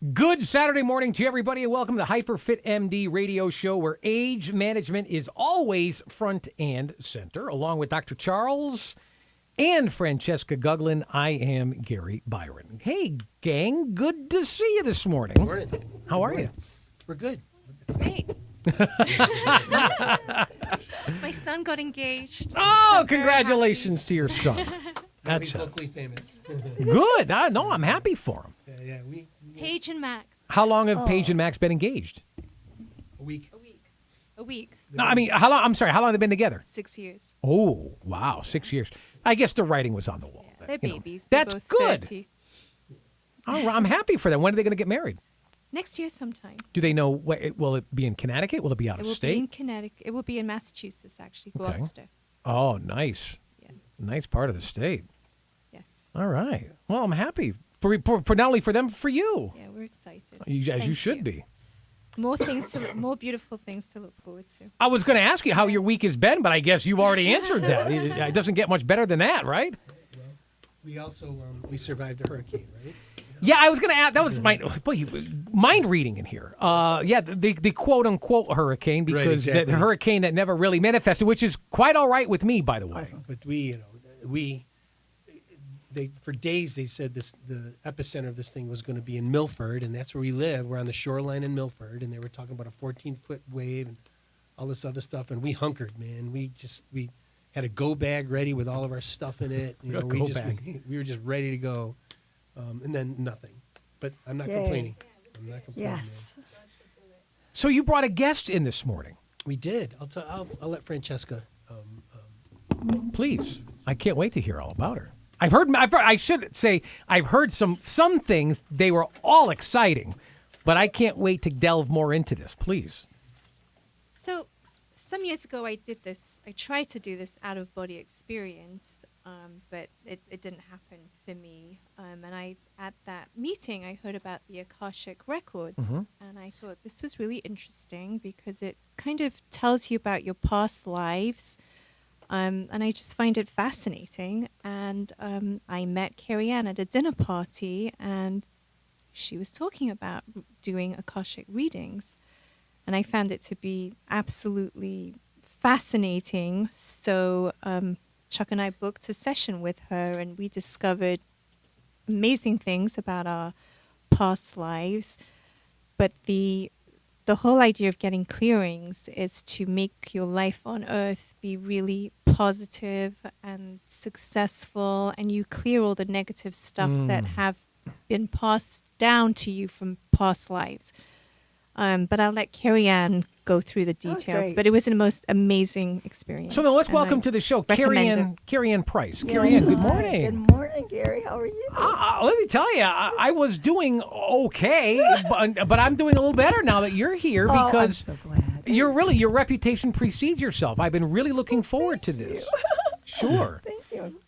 Good Saturday morning to everybody, and welcome to HyperFit MD radio show, where age management is always front and center. Along with Dr. Charles and Francesca Guglin, I am Gary Byron. Hey, gang, good to see you this morning. Good morning. How are you? We're good. Great. My son got engaged. Oh, So very congratulations to your son. That's That's locally famous. good. No, I'm happy for him. We Paige and Max. How long have Paige and Max been engaged? a week. A week. No, I mean, how long? I'm sorry, how long have they been together? 6 years. Oh, wow, 6 years. I guess the writing was on the wall. Yeah, they're You know, babies. They're that's both good. 30. All right, I'm happy for them. When are they going to get married? Next year sometime. Do they know? Will it be in Connecticut? Will it be out It of will state? be in Connecticut. It will be in Massachusetts, actually, Okay. Gloucester. Oh, nice. Yeah. Nice part of the state. Yes. All right. Well, I'm happy for not only for them, but for you. Yeah, we're excited. As you Thank should you. be. More beautiful things to look forward to. I was going to ask you how your week has been, but I guess you've already answered that. It doesn't get much better than that, right? We also we survived a hurricane, right? Yeah, I was going to add. That was mind reading in here. The quote unquote hurricane, because Right, exactly. the hurricane that never really manifested, which is quite all right with me, by the way. But for days they said the epicenter of this thing was going to be in Milford, and that's where we live. We're on the shoreline in Milford, and they were talking about a 14-foot wave and all this other stuff, and we hunkered, man. We had a go bag ready with all of our stuff in it. You know, A go bag. we were just ready to go, and then nothing. But I'm not complaining. I'm not complaining. Yes. Man. So you brought a guest in this morning. We did. I'll let Francesca. Please. I can't wait to hear all about her. I've heard some things. They were all exciting, but I can't wait to delve more into this. Please. So, some years ago, I tried to do this out-of-body experience, but it didn't happen for me. And at that meeting, I heard about the Akashic Records, and I thought this was really interesting because it kind of tells you about your past lives, and I just find it fascinating. And I met Carrie Ann at a dinner party, and she was talking about doing Akashic readings. And I found it to be absolutely fascinating. So Chuck and I booked a session with her, and we discovered amazing things about our past lives. But the whole idea of getting clearings is to make your life on Earth be really positive and successful, and you clear all the negative stuff that have been passed down to you from past lives. But I'll let Carrie Ann go through the details. great. But it was the most amazing experience. So then let's and welcome I to the show recommend Carrie Ann Price. Yeah. Carrie Ann, good Hi. morning. Good morning, Gary. How are you? Let me tell you, I was doing okay, but I'm doing a little better now that you're here because I'm so glad. your reputation precedes yourself. I've been really looking forward to this. Sure. Thank you.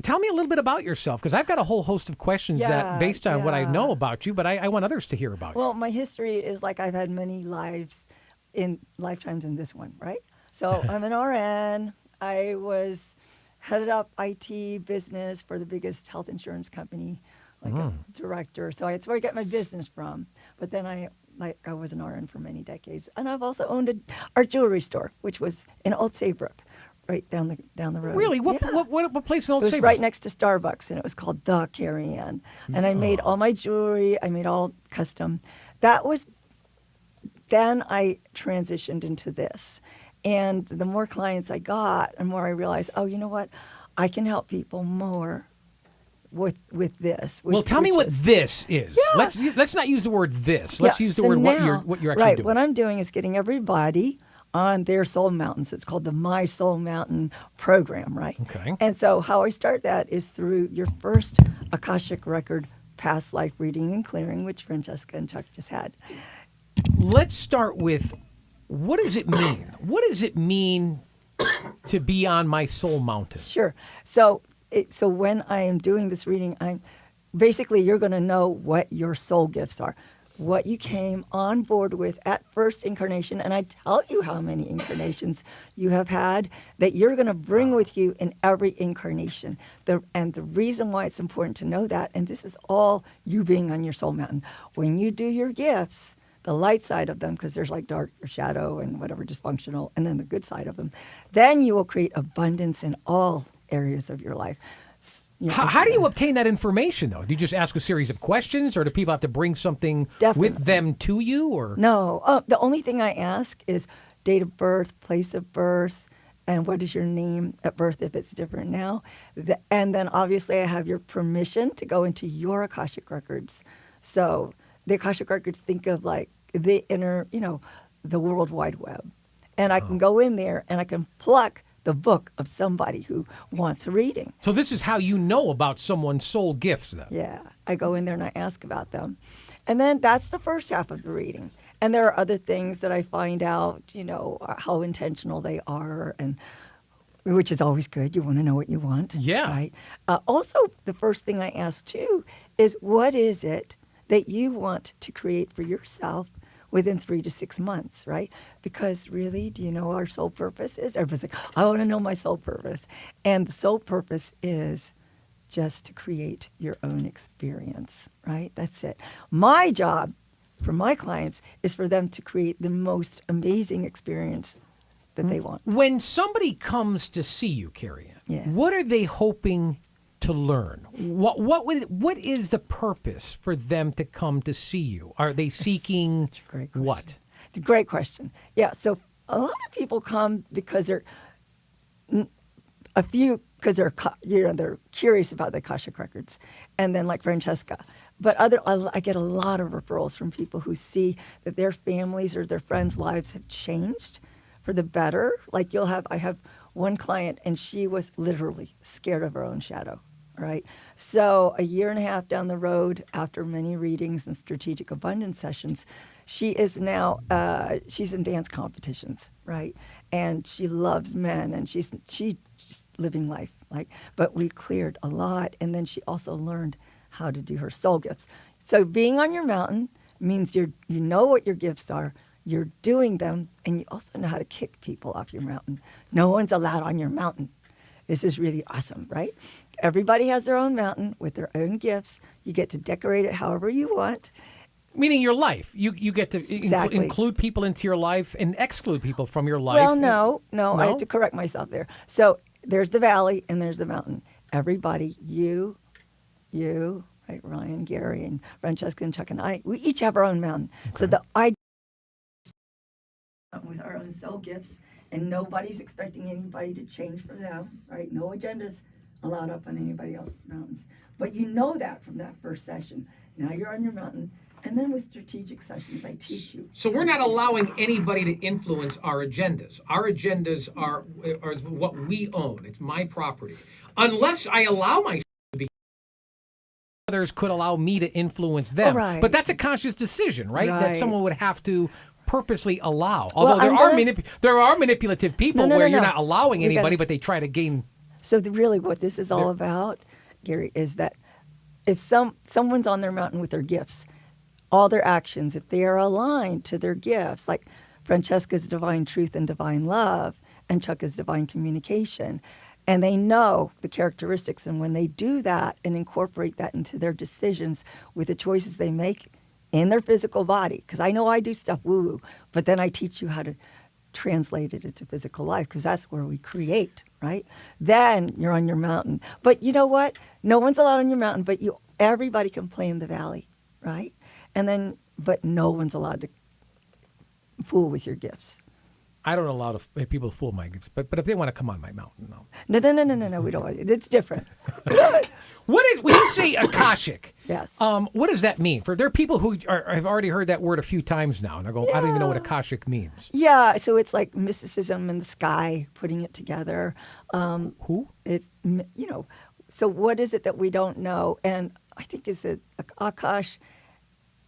Tell me a little bit about yourself, because I've got a whole host of questions that based on what I yeah. know about you, but I want others to hear about you. Well, my history is like I've had many lifetimes in this one, right? So I'm an RN. I was headed up IT business for the biggest health insurance company, like a director. So it's where I get my business from. But then I was an RN for many decades, and I've also owned an art jewelry store, which was in Old Saybrook, right down the road. Really? What place in Old It was Saybrook? right next to Starbucks, and it was called The Carrie Ann. And I made all my jewelry. I made all custom. Then I transitioned into this. And the more clients I got, the more I realized, oh, you know what? I can help people more with this. Well, tell me what this is. Yeah. Let's not use the word this. Let's Yeah, use the so word now- what you're actually right, doing. what I'm doing is getting everybody on their soul mountain. So it's called the My Soul Mountain program, right? Okay. And so how I start that is through your first Akashic Record past life reading and clearing, which Francesca and Chuck just had. Let's start with, what does it mean? What does it mean to be on my soul mountain? Sure. So when I am doing this reading, you're going to know what your soul gifts are. what you came on board with at first incarnation, and I tell you how many incarnations you have had that you're going to bring with you in every incarnation. And the reason why it's important to know that, and this is all you being on your soul mountain, when you do your gifts, the light side of them, because there's like dark or shadow and whatever dysfunctional, and then the good side of them, then you will create abundance in all areas of your life. How do you obtain that information, though? Do you just ask a series of questions, or do people have to bring something Definitely. with them to you? Or No. The only thing I ask is date of birth, place of birth, and what is your name at birth if it's different now. And then obviously I have your permission to go into your Akashic records. So the Akashic records, think of like the inner, the World Wide Web. And I can go in there and I can pluck the book of somebody who wants a reading. So this is how you know about someone's soul gifts, then? Yeah, I go in there and I ask about them. And then that's the first half of the reading. And there are other things that I find out, how intentional they are, and which is always good. You want to know what you want. Yeah. Right? Also, the first thing I ask, too, is what is it that you want to create for yourself within 3 to 6 months, right? Because really, do you know what our soul purpose is? Everybody's like, I want to know my soul purpose. And the soul purpose is just to create your own experience, right? That's it. My job for my clients is for them to create the most amazing experience that they want. When somebody comes to see you, Carrie Ann, Yeah. what are they hoping to learn? What is the purpose for them to come to see you? Are they seeking Such a great question. what? It's a great question. Yeah, so a lot of people come because they're they're curious about the Akashic records, and then like Francesca. But I get a lot of referrals from people who see that their families or their friends' lives have changed for the better. Like I have one client, and she was literally scared of her own shadow. Right. So a year and a half down the road, after many readings and strategic abundance sessions, she is now she's in dance competitions, right? And she loves men, and she's living life. But we cleared a lot, and then she also learned how to do her soul gifts. So being on your mountain means you know what your gifts are. You're doing them, and you also know how to kick people off your mountain. No one's allowed on your mountain. This is really awesome, right? Everybody has their own mountain with their own gifts. You get to decorate it however you want. Meaning your life. You get to Exactly. include people into your life and exclude people from your life. Well, no, I have to correct myself there. So there's the valley and there's the mountain. Everybody, you, right, Ryan, Gary, and Francesca, and Chuck, and I, we each have our own mountain. Okay. So the idea with our own soul gifts, and nobody's expecting anybody to change for them, right? No agendas allowed up on anybody else's mountains. But you know that from that first session. Now you're on your mountain. And then with strategic sessions, I teach you. So we're not allowing anybody to influence our agendas. Our agendas are what we own. It's my property. Unless I allow myself to be. Others could allow me to influence them. Right. But that's a conscious decision, right? That someone would have to purposely allow. Well, Although there are manipulative people where you're not allowing anybody, but they try to gain. So really what this is all about, Gary, is that if someone's on their mountain with their gifts, all their actions, if they are aligned to their gifts, like Francesca's divine truth and divine love, and Chuck is divine communication, and they know the characteristics, and when they do that and incorporate that into their decisions with the choices they make in their physical body, because I know I do stuff woo-woo, but then I teach you how to translate it into physical life, because that's where we create, right? Then you're on your mountain. But you know what? No one's allowed on your mountain, but everybody can play in the valley, right? But no one's allowed to fool with your gifts. I don't allow people to fool my gifts, but if they want to come on my mountain, no. No, we don't want it. It's different. When you say Akashic? Yes. What does that mean? There are people who have already heard that word a few times now, and I go, I don't even know what Akashic means. Yeah, so it's like mysticism in the sky, putting it together. Who? So what is it that we don't know? And I think Akash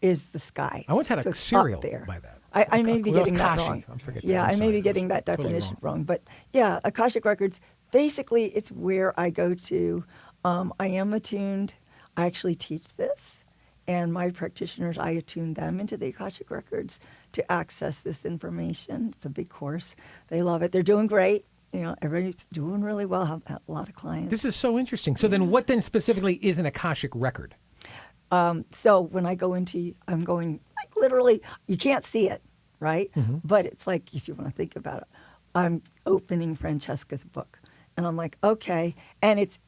is the sky. I once had a cereal by that. I may be getting that Kashi. wrong. I may be getting that definition wrong. But yeah, Akashic Records, basically it's where I go to. I am attuned. I actually teach this. And my practitioners, I attune them into the Akashic Records to access this information. It's a big course. They love it. They're doing great. You know, everybody's doing really well. I have a lot of clients. This is so interesting. So then what then specifically is an Akashic record? So when I go into, I'm going like literally, you can't see it, right? But it's like, if you want to think about it, I'm opening Francesca's book and I'm like, okay. And it's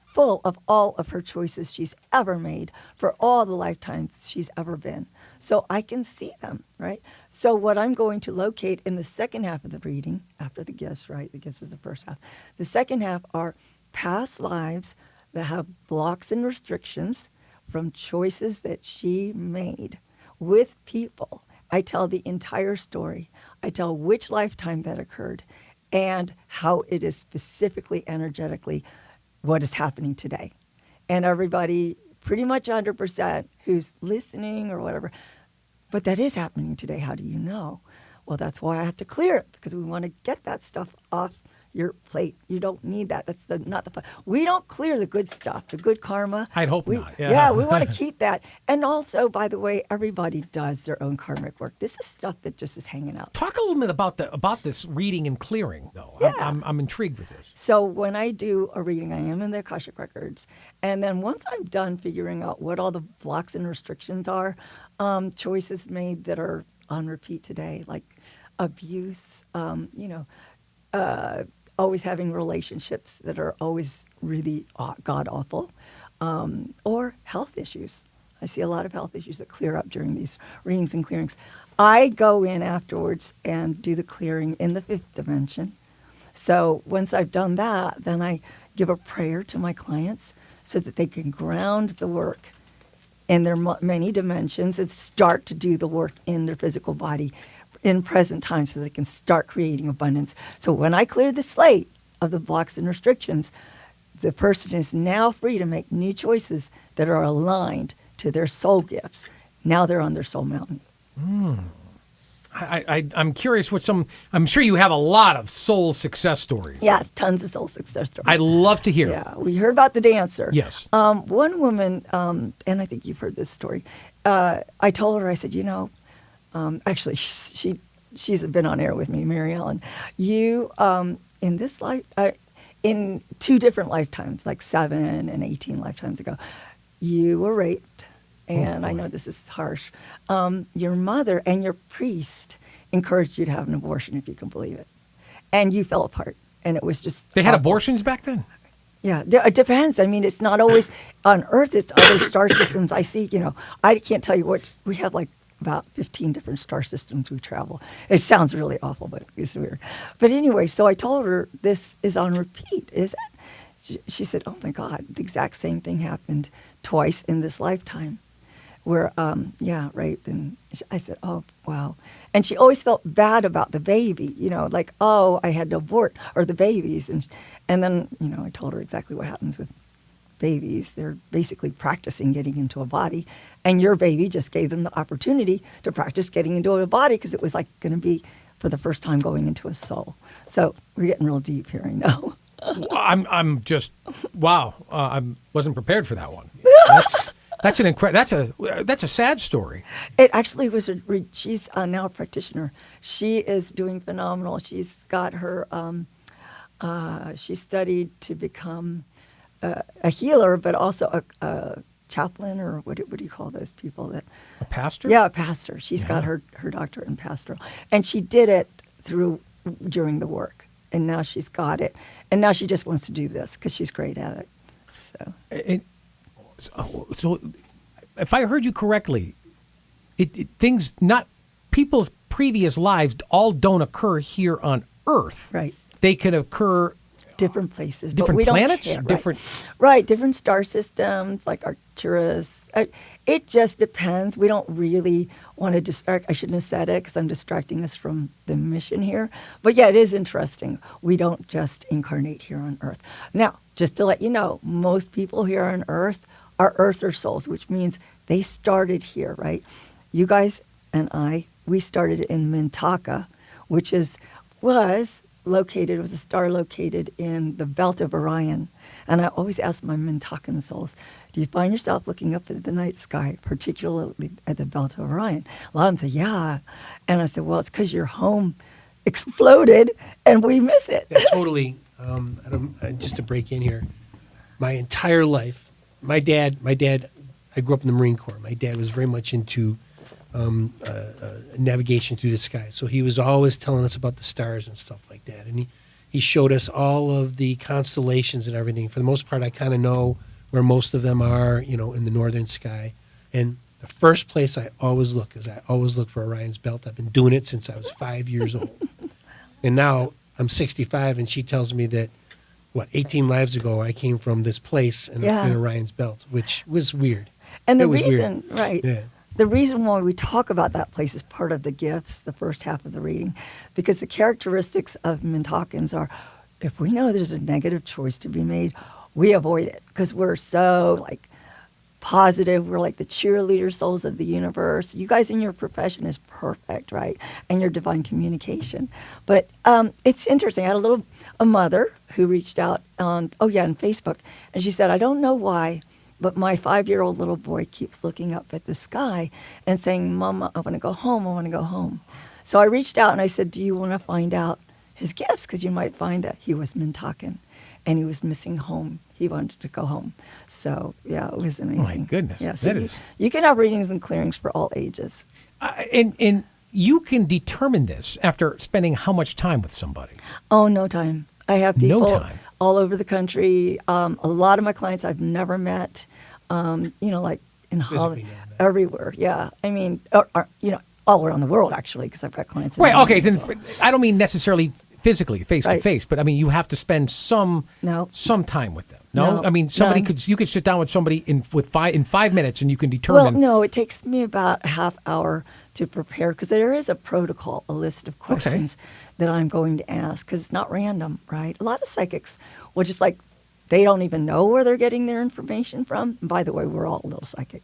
full of all of her choices she's ever made for all the lifetimes she's ever been. So I can see them, right? So what I'm going to locate in the second half of the reading, after the gifts, right? The gifts is the first half. The second half are past lives that have blocks and restrictions from choices that she made with people. I tell the entire story. I tell which lifetime that occurred and how it is specifically energetically what is happening today. And everybody, pretty much 100% who's listening or whatever, but that is happening today. How do you know? Well, that's why I have to clear it, because we want to get that stuff off your plate. You don't need that. That's not the fun. We don't clear the good stuff, the good karma. I'd hope not. Yeah, we want to keep that. And also, by the way, everybody does their own karmic work. This is stuff that just is hanging out. Talk a little bit about this reading and clearing, though. Yeah. I'm intrigued with this. So when I do a reading, I am in the Akashic Records. And then once I'm done figuring out what all the blocks and restrictions are, choices made that are on repeat today, like abuse, always having relationships that are always really god-awful, or health issues. I see a lot of health issues that clear up during these readings and clearings. I go in afterwards and do the clearing in the fifth dimension. So once I've done that, then I give a prayer to my clients so that they can ground the work in their many dimensions and start to do the work in their physical body in present time so they can start creating abundance. So when I clear the slate of the blocks and restrictions, the person is now free to make new choices that are aligned to their soul gifts. Now they're on their soul mountain. I'm curious I'm sure you have a lot of soul success stories. Yeah, tons of soul success stories. I'd love to hear. Yeah, we heard about the dancer. Yes. One woman, and I think you've heard this story, I told her, I said, actually, she's been on air with me, Mary Ellen. You, in this life, in 2 different lifetimes, like 7 and 18 lifetimes ago, you were raped. And I know this is harsh. Your mother and your priest encouraged you to have an abortion, if you can believe it. And you fell apart. And it was just They had awful. abortions back then? Yeah, it depends. I mean, it's not always on Earth. It's other star systems. I see, I can't tell you what, we have like about 15 different star systems we travel. It sounds really awful, but it's weird. But anyway, so I told her, this is on repeat, is it? She said, oh my God, the exact same thing happened twice in this lifetime. Where, right. And I said, oh, wow. And she always felt bad about the baby, like, oh, I had to abort, or the babies. And then, I told her exactly what happens with babies. They're basically practicing getting into a body. And your baby just gave them the opportunity to practice getting into a body because it was like going to be for the first time going into a soul. So we're getting real deep here, I know. I'm just, wow. I wasn't prepared for that one. That's an that's a sad story. It actually was. She's now a practitioner. She is doing phenomenal. She's got her. She studied to become a healer, but also a chaplain, or what do you call those people that? A pastor? Yeah, a pastor. She's got her doctorate in pastoral, and she did it during the work, and now she's got it, and now she just wants to do this because she's great at it. So. So, if I heard you correctly, people's previous lives all don't occur here on Earth. Right. They can occur different places, different but we planets, don't care. different. Right, different star systems like Arcturus. It just depends. We don't really want to distract. I shouldn't have said it because I'm distracting us from the mission here. But yeah, it is interesting. We don't just incarnate here on Earth. Now, just to let you know, most people here on Earth are Earther souls, which means they started here, right? You guys and I, we started in Mintaka, which was was a star located in the belt of Orion. And I always ask my Mintakan souls, do you find yourself looking up at the night sky, particularly at the belt of Orion? A lot of them say, yeah. And I said, well, it's because your home exploded and we miss it. Yeah, totally. Just to break in here, my entire life, my dad, I grew up in the Marine Corps. My dad was very much into navigation through the sky. So he was always telling us about the stars and stuff like that. And he showed us all of the constellations and everything. For the most part, I kind of know where most of them are, in the northern sky. And the first place I always look is I always look for Orion's belt. I've been doing it since I was 5 years old. And now I'm 65, and she tells me that, 18 lives ago, I came from this place in Orion's belt, which was weird. And the was reason, weird. right, Yeah. the reason why we talk about that place is part of the gifts, the first half of the reading, because the characteristics of Mintakans are, if we know there's a negative choice to be made, we avoid it because we're so positive. We're like the cheerleader souls of the universe. You guys in your profession is perfect, right? And your divine communication. But it's interesting. I had a mother who reached out on Facebook, and she said, I don't know why, but my 5-year-old little boy keeps looking up at the sky and saying, Mama, I want to go home. I want to go home. So I reached out and I said, do you want to find out his gifts? Because you might find that he was Mintakan and he was missing home. He wanted to go home. So, yeah, it was amazing. Oh, my goodness. Yeah, so that is... you can have readings and clearings for all ages. And you can determine this after spending how much time with somebody? Oh, no time. I have people No time. all over the country. A lot of my clients I've never met, like in Hollywood, everywhere. Yeah. I mean, all around the world, actually, because I've got clients. Right, okay. So I don't mean necessarily physically, face to face, but I mean, you have to spend some time with them. No? I mean, you could sit down with somebody in 5 minutes and you can determine. Well, no, it takes me about a half hour to prepare because there is a protocol, a list of questions that I'm going to ask because it's not random, right? A lot of psychics will just they don't even know where they're getting their information from. And by the way, we're all a little psychic.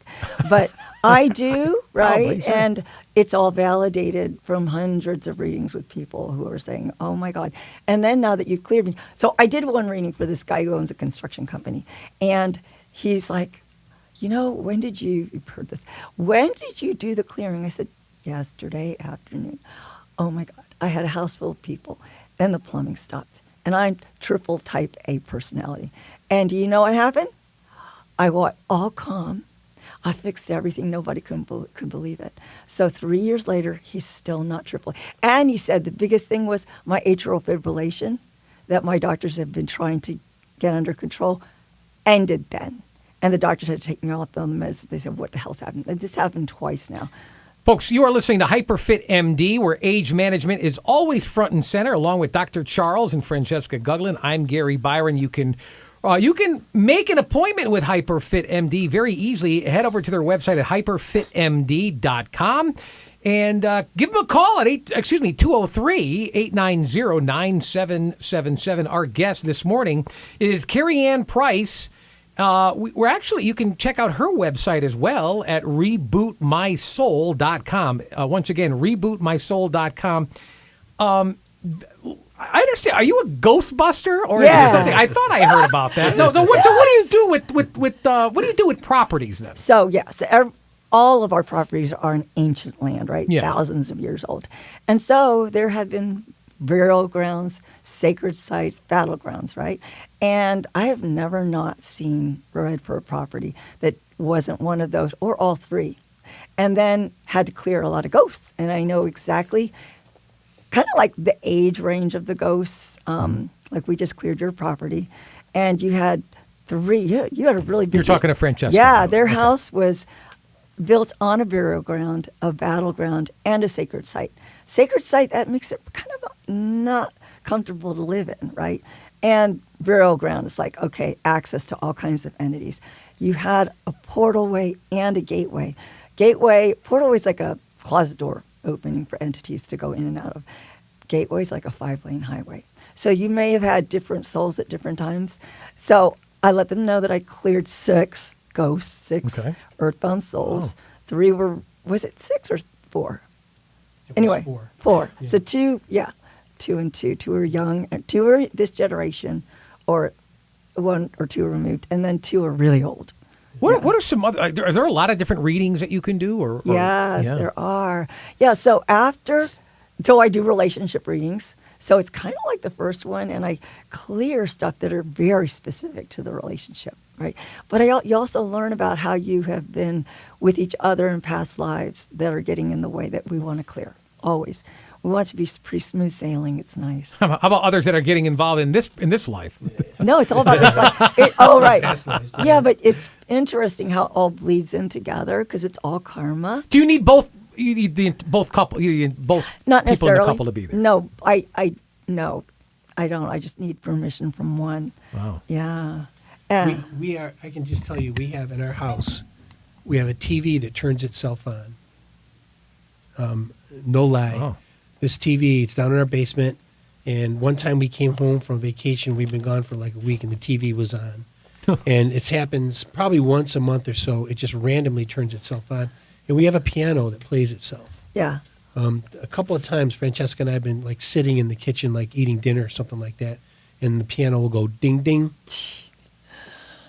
But I do, right? Probably, sure. And it's all validated from hundreds of readings with people who are saying, oh, my God. And then now that you've cleared me. So I did one reading for this guy who owns a construction company. And he's like, when did you've heard this, when did you do the clearing? I said, yesterday afternoon. Oh, my God. I had a house full of people. Then the plumbing stopped. And I'm triple type A personality. And do you know what happened? I got all calm. I fixed everything. Nobody could believe it. So 3 years later, he's still not triple A. And he said the biggest thing was my atrial fibrillation that my doctors have been trying to get under control ended then. And the doctors had to take me off the meds. They said, what the hell's happened? This happened twice now. Folks, you are listening to HyperFit MD, where age management is always front and center, along with Dr. Charles and Francesca Guglin. I'm Gary Byron. You can make an appointment with HyperFit MD very easily. Head over to their website at hyperfitmd.com and give them a call at 203-890-9777. Our guest this morning is Carrie Ann Price. You can check out her website as well at rebootmysoul.com. Once again, rebootmysoul.com. I understand. Are you a Ghostbuster or is it something? I thought I heard about that. No. So what do you do with properties then? So all of our properties are in ancient land, right? Yeah. Thousands of years old, and so there have been burial grounds, sacred sites, battlegrounds, right? And I have never not seen read for a property that wasn't one of those or all three. And then had to clear a lot of ghosts. And I know exactly kind of like the age range of the ghosts. Like we just cleared your property and you had three, you had a really busy. You're talking to Francesca. Yeah, their house was built on a burial ground, a battleground, and a sacred site. Sacred site, that makes it kind of not comfortable to live in, right? And burial ground is like, okay, access to all kinds of entities. You had a portalway and a gateway. Portalway is like a closet door opening for entities to go in and out of. Gateway is like a 5-lane highway. So you may have had different souls at different times. So I let them know that I cleared 6 ghosts, 6 earthbound souls. 3 were, was it 6 or 4? It Anyway, was 4. 4. Yeah. So 2, two and two. Two are young, and two are this generation, or one or two are removed, and then two are really old. What are some other? Are there a lot of different readings that you can do? Or Yes, yeah. there are. Yeah, so I do relationship readings. So it's kind of like the first one, and I clear stuff that are very specific to the relationship, right? But you also learn about how you have been with each other in past lives that are getting in the way that we want to clear, always. We want it to be pretty smooth sailing. It's nice. How about others that are getting involved in this life? No, it's all about this life. Oh, right. Past lives, Yeah, but it's interesting how it all bleeds in together because it's all karma. Do you need both? You need both couple. You need both Not people necessarily. in the couple to be there. No, no, I don't. I just need permission from one. Wow. Yeah. We are. I can just tell you, we have in our house, we have a TV that turns itself on. No lie. Oh. This TV, it's down in our basement, and one time we came home from vacation. We've been gone for like a week, and the TV was on. And it happens probably once a month or so. It just randomly turns itself on, and we have a piano that plays itself. Yeah. A couple of times, Francesca and I have been like sitting in the kitchen, like eating dinner or something like that, and the piano will go ding ding,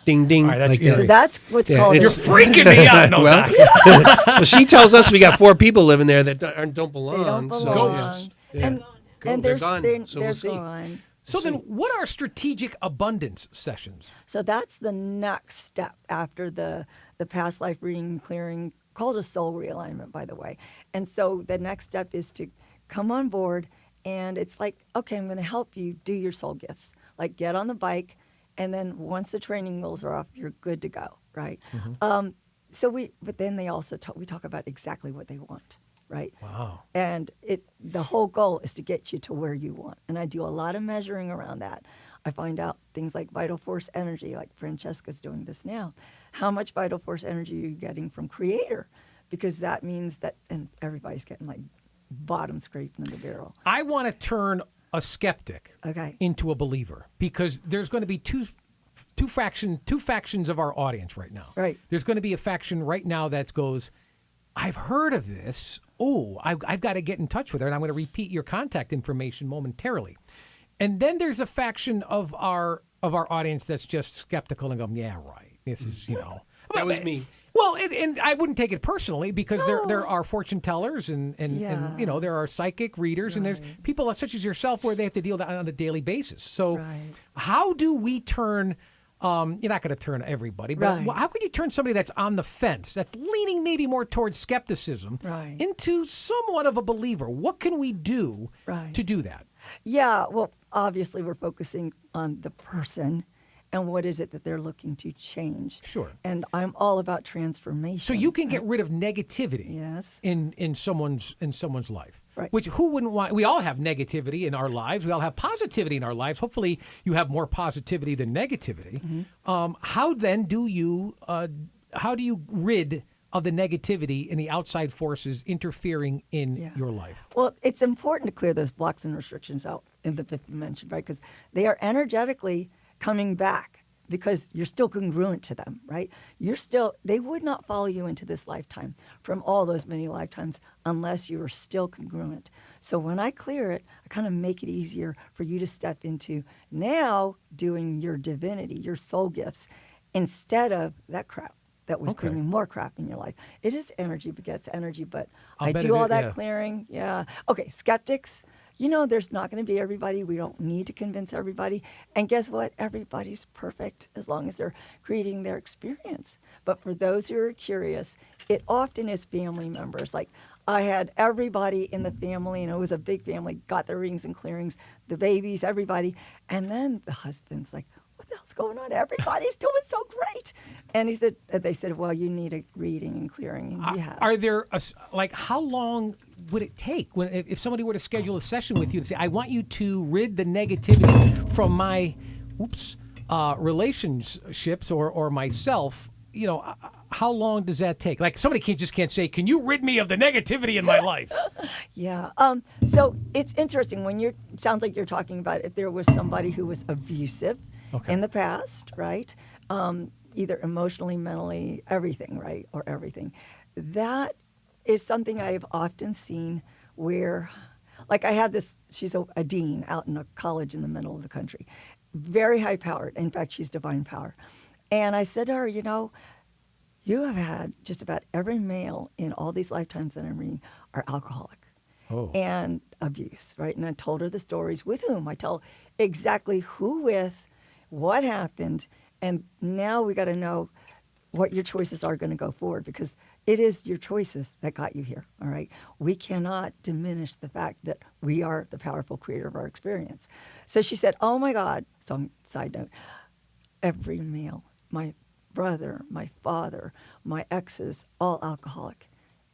ding ding, All right, that's like eerie. that. So that's what's Yeah, called. it's- You're freaking me out. No, well, Doc. well, she tells us we got 4 people living there that don't belong. they don't so, belong. yes. Yeah. And, Go- and they're they're, gone, they're, so they're we'll see. gone. So then, what are strategic abundance sessions? So that's the next step after the past life reading and clearing, called a soul realignment, by the way. And so the next step is to come on board, and it's like, okay, I'm going to help you do your soul gifts. Like get on the bike, and then once the training wheels are off, you're good to go, right? But then they also we talk about exactly what they want, right? Wow. And the whole goal is to get you to where you want. And I do a lot of measuring around that. I find out things like vital force energy, like Francesca's doing this now. How much vital force energy are you getting from Creator? Because that means that, and everybody's getting like bottom scraping in the barrel. I want to turn a skeptic Okay. into a believer because there's going to be two factions of our audience right now. Right. There's going to be a faction right now that goes, I've heard of this. Oh, I've got to get in touch with her, and I'm going to repeat your contact information momentarily. And then there's a faction of our audience that's just skeptical and going, yeah, right. This is, That was me. Well, and I wouldn't take it personally because there are fortune tellers and there are psychic readers and there's people such as yourself where they have to deal with that on a daily basis. So how do we turn, you're not going to turn everybody, but how could you turn somebody that's on the fence, that's leaning maybe more towards skepticism into somewhat of a believer? What can we do to do that? Yeah, well, obviously we're focusing on the person and what is it that they're looking to change. Sure. And I'm all about transformation. So you can get rid of negativity in someone's life. Right. Which who wouldn't want? We all have negativity in our lives. We all have positivity in our lives. Hopefully you have more positivity than negativity. How then do you rid of the negativity and the outside forces interfering in your life? Well, it's important to clear those blocks and restrictions out in the fifth dimension, right? Because they are energetically coming back because you're still congruent to them, right? They would not follow you into this lifetime from all those many lifetimes unless you are still congruent. So when I clear it, I kind of make it easier for you to step into now doing your divinity, your soul gifts, instead of that crap that was bringing more crap in your life. It is energy begets energy, but I do all that clearing. Yeah. Okay, skeptics. There's not going to be everybody. We don't need to convince everybody. And guess what? Everybody's perfect as long as they're creating their experience. But for those who are curious, it often is family members. Like I had everybody in the family, and it was a big family, got their readings and clearings, the babies, everybody. And then the husband's like, what the hell's going on? Everybody's doing so great. And they said, well, you need a reading and clearing. And we have. Are there, how long would it take if somebody were to schedule a session with you and say, I want you to rid the negativity from my relationships or myself, how long does that take? Like somebody can't say, can you rid me of the negativity in my life? Yeah. So it's interesting it sounds like you're talking about if there was somebody who was abusive in the past, right? Either emotionally, mentally, everything, right? Or everything. That is something I've often seen where, Like I had this, she's a dean out in a college in the middle of the country, very high powered. In fact, she's divine power. And I said to her, you know, you have had just about every male in all these lifetimes that I'm reading are alcoholic and abuse, right? And I told her the stories with whom. I tell exactly who with, what happened, and now we got to know what your choices are going to go forward, because it is your choices that got you here, all right? We cannot diminish the fact that we are the powerful creator of our experience. So she said, oh my God, some side note, every male, my brother, my father, my exes, all alcoholic,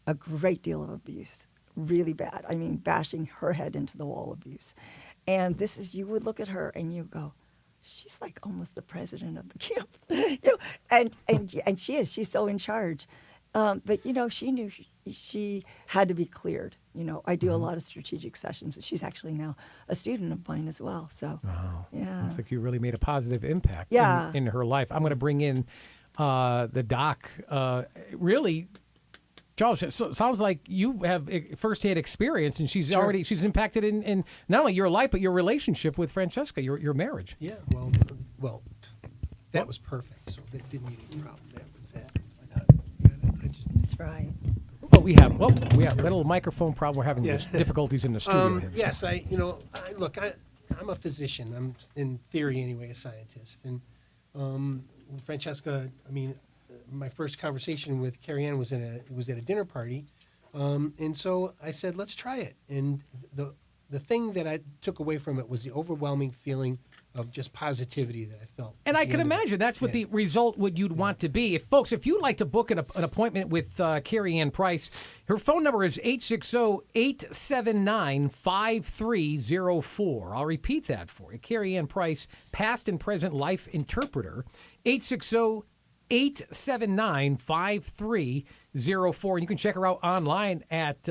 a great deal of abuse, really bad. I mean, bashing her head into the wall abuse. And this is, you would look at her and you go, she's like almost the president of the camp, you know, and she is. She's so in charge. But you know, she knew she had to be cleared. You know, I do a lot of strategic sessions. She's actually now a student of mine as well. So, yeah, looks like you really made a positive impact in her life. I'm going to bring in the doc. Really, Charles, so it sounds like you have firsthand experience, and she's she's impacted in not only your life but your relationship with Francesca, your marriage. Yeah, well, that was perfect. So that didn't need any problem there with that. that's right. Well, we have a little microphone problem. We're having difficulties in the studio. Yes, look, I'm a physician. I'm in theory anyway a scientist, and Francesca. I mean, my first conversation with Carrie Ann was at a dinner party, and so I said, let's try it. And the thing that I took away from it was the overwhelming feeling of just positivity that I felt. And I can imagine that's what the result you'd want to be. If you'd like to book an appointment with Carrie Ann Price, her phone number is 860-879-5304. I'll repeat that for you. Carrie Ann Price, past and present life interpreter, 860-879-5304. And you can check her out online at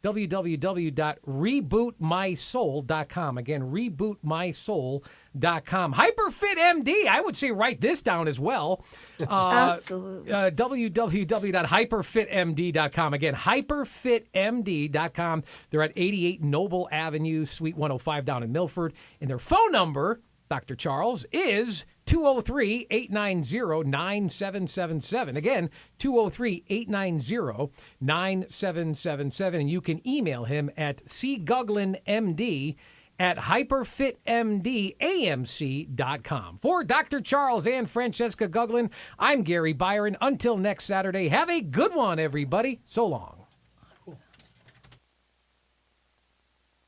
www.rebootmysoul.com. Again, rebootmysoul.com. HyperFit MD, I would say write this down as well. Absolutely. www.hyperfitmd.com. Again, hyperfitmd.com. They're at 88 Noble Avenue, Suite 105 down in Milford. And their phone number, Dr. Charles, is 203-890-9777. Again, 203-890-9777. And you can email him at cguglinmd@hyperfitmdamc.com. For Dr. Charles and Francesca Guglin, I'm Gary Byron. Until next Saturday, have a good one, everybody. So long.